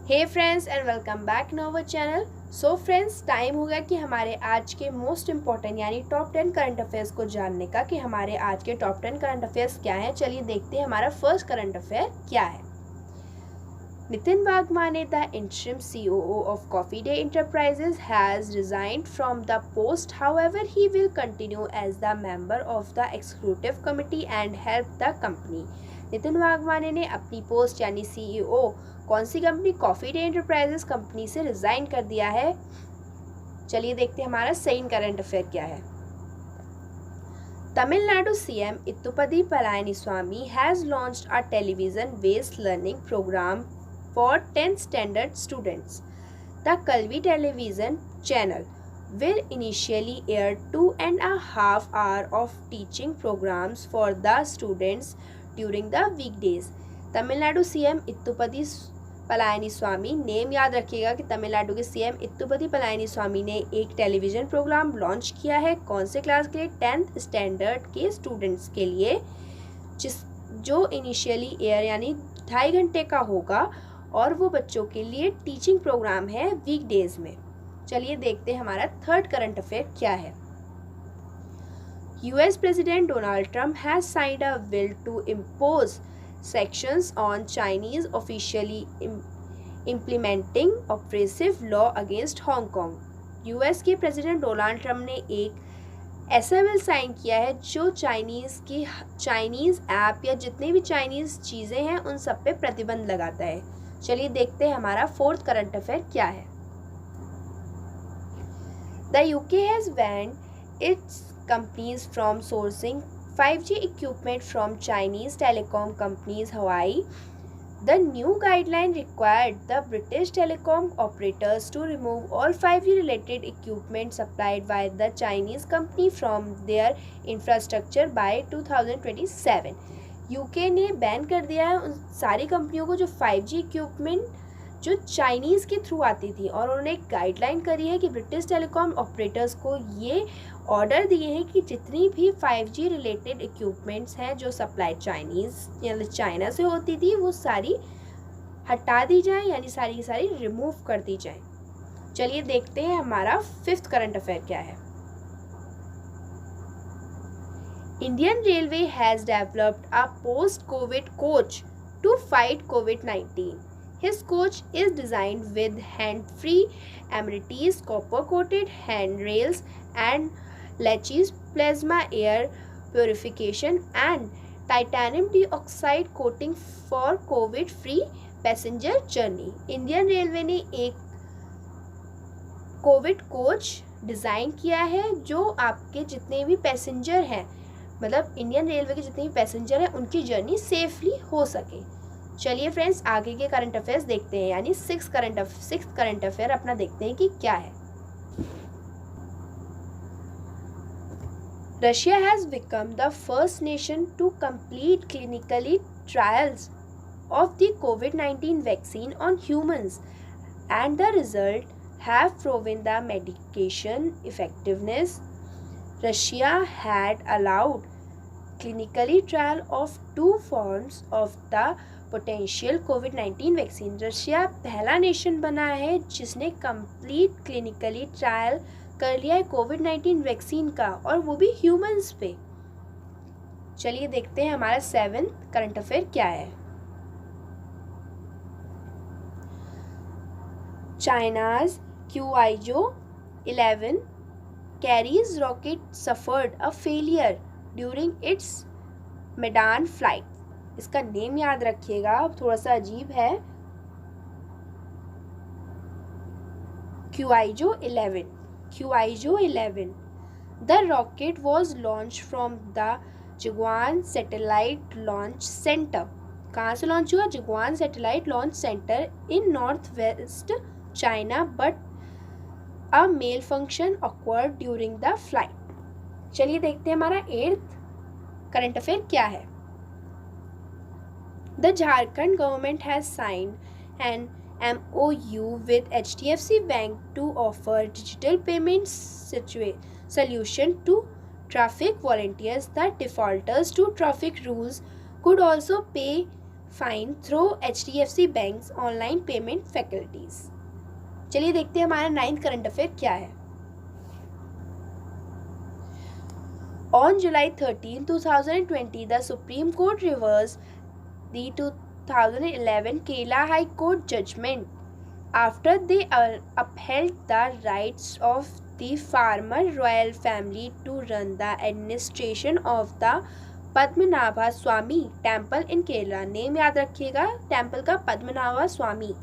Hey friends and welcome back in our channel. So friends, time हो गया कि हमारे आज के मोस्ट इम्पॉर्टेंट यानी टॉप 10 करंट अफेयर्स को जानने का कि हमारे आज के टॉप 10 करंट अफेयर्स क्या हैं। चलिए देखते हैं हमारा फर्स्ट करंट अफेयर क्या है। Nitin Wagmane, the interim COO of Coffee Day Enterprises, has resigned from the post. However, he will continue as the member of the executive committee and help the company. Nitin वागवाने ने अपनी post यानी CEO कौन सी company, Coffee Day Enterprises company से resign कर दिया है। चलिए देखते हैं हमारा सेकंड करंट अफेयर क्या है। Tamil Nadu CM Edappadi Palaniswami has launched a television-based learning program for 10th standard students. The Kalvi television channel will initially air 2.5 hours of teaching programs for the students during the weekdays. Tamil Nadu CM Edappadi Palaniswami, name याद रखिएगा कि तमिलनाडु के CM Edappadi Palaniswami ने एक television programme launch किया है। कौन से क्लास के लिए? 10th स्टैंडर्ड के स्टूडेंट्स के लिए, जो इनिशियली एयर यानी 2.5 घंटे का होगा और वो बच्चों के लिए टीचिंग प्रोग्राम है वीकडेज में। चलिए देखते हैं हमारा थर्ड करंट अफेयर क्या है। US president Donald Trump has signed a bill to impose sections on Chinese officially implementing oppressive law against Hong Kong. US के प्रेसिडेंट डोनाल्ड ट्रंप ने एक ऐसा बिल साइन किया है जो चाइनीज़ ऐप या जितने भी चाइनीज़ चीज़ें हैं उन सब पे प्रतिबंध लगाता है। चलिए देखते हैं हमारा फोर्थ करंट अफेयर क्या है। The UK has band it's companies from sourcing 5G equipment from Chinese telecom companies Huawei. The new guideline required the British telecom operators to remove all 5G related equipment supplied by the Chinese company from their infrastructure by 2027. UK ने ban कर दिया है उन सारी कंपनियों को जो 5G equipment जो चाइनीज़ के थ्रू आती थी, और उन्होंने एक गाइडलाइन करी है कि ब्रिटिश टेलीकॉम ऑपरेटर्स को ये ऑर्डर दिए हैं कि जितनी भी 5G रिलेटेड इक्विपमेंट्स हैं जो सप्लाई चाइनीज़ यानी चाइना से होती थी वो सारी हटा दी जाए, यानी सारी की सारी रिमूव कर दी जाए। चलिए देखते हैं हमारा फिफ्थ करंट अफेयर क्या है। Indian railway has developed a post COVID coach to fight COVID-19. His coach is designed with hand-free amenities, copper-coated handrails, and latches, plasma air purification, and titanium dioxide coating for COVID-free passenger journey. Indian railway ने एक Covid coach design किया है जो आपके जितने भी passenger हैं, मतलब इंडियन रेलवे के जितने भी पैसेंजर हैं उनकी जर्नी सेफली हो सके। चलिए फ्रेंड्स, आगे के करंट अफेयर्स देखते हैं, यानी सिक्स्थ करंट अफेयर अपना देखते हैं कि क्या है। Russia has become the first nation to complete clinically trials of the COVID-19 vaccine on humans and the result have proven the medication effectiveness. Russia had allowed clinically trial of 2 forms of the potential COVID-19 vaccine. Russia पहला nation बना है जिसने complete clinically trial कर लिया है COVID-19 vaccine का, और वो भी ह्यूमंस पे। चलिए देखते हैं हमारा सेवेंथ करंट अफेयर क्या है। China's Qiuzhou-11 carries rocket suffered a failure during its Medan flight. इसका नेम याद रखिएगा, थोड़ा सा अजीब है। Qiuzhou-11. The rocket was launched from the Jiuquan Satellite Launch Center. कहाँ से लॉन्च हुआ? Jiuquan satellite launch centre in north west China, but A malfunction occurred during the flight. चलिए देखते हैं हमारा एट्थ करंट अफेयर क्या है। The Jharkhand government has signed an MOU with HDFC Bank to offer digital payment solution to traffic volunteers. The defaulters to traffic rules could also pay fine through HDFC banks online payment facilities. चलिए देखते हैं हमारा 9th current affair क्या है। On July 13, 2020, the Supreme Court reversed the 2011 Kerala High Court judgment after they upheld the rights of the former royal family to run the administration of the Padmanabha Swamy Temple in Kerala। Name याद रखिएगा temple का, पद्मनाभा स्वामी,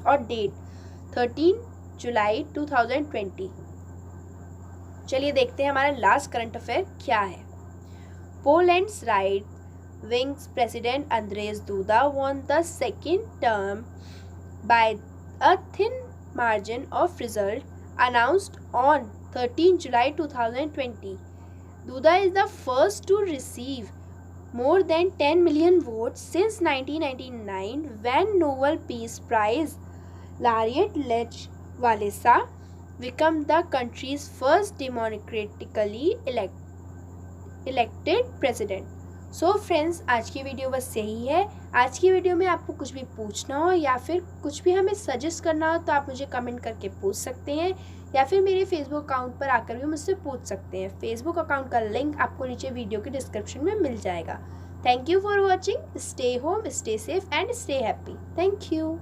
और date 13 जुलाई 2020। चलिए देखते हैं हमारा last current affair क्या है। Poland's right wing's president Andrzej Duda won the second term by a thin margin of result announced on 13 July 2020. Duda is the first to receive more than 10 million votes since 1999 when Nobel Peace Prize laureate Lech Walesa become the country's first democratically elected president। So friends, आज की video बस यही है। आज की video में आपको कुछ भी पूछना हो या फिर कुछ भी हमें सजेस्ट करना हो तो आप मुझे कमेंट करके पूछ सकते हैं, या फिर मेरे फेसबुक अकाउंट पर आकर भी मुझसे पूछ सकते हैं। फेसबुक अकाउंट का लिंक आपको नीचे वीडियो के डिस्क्रिप्शन में मिल जाएगा। Thank you for watching. Stay home, stay safe and stay happy. Thank you.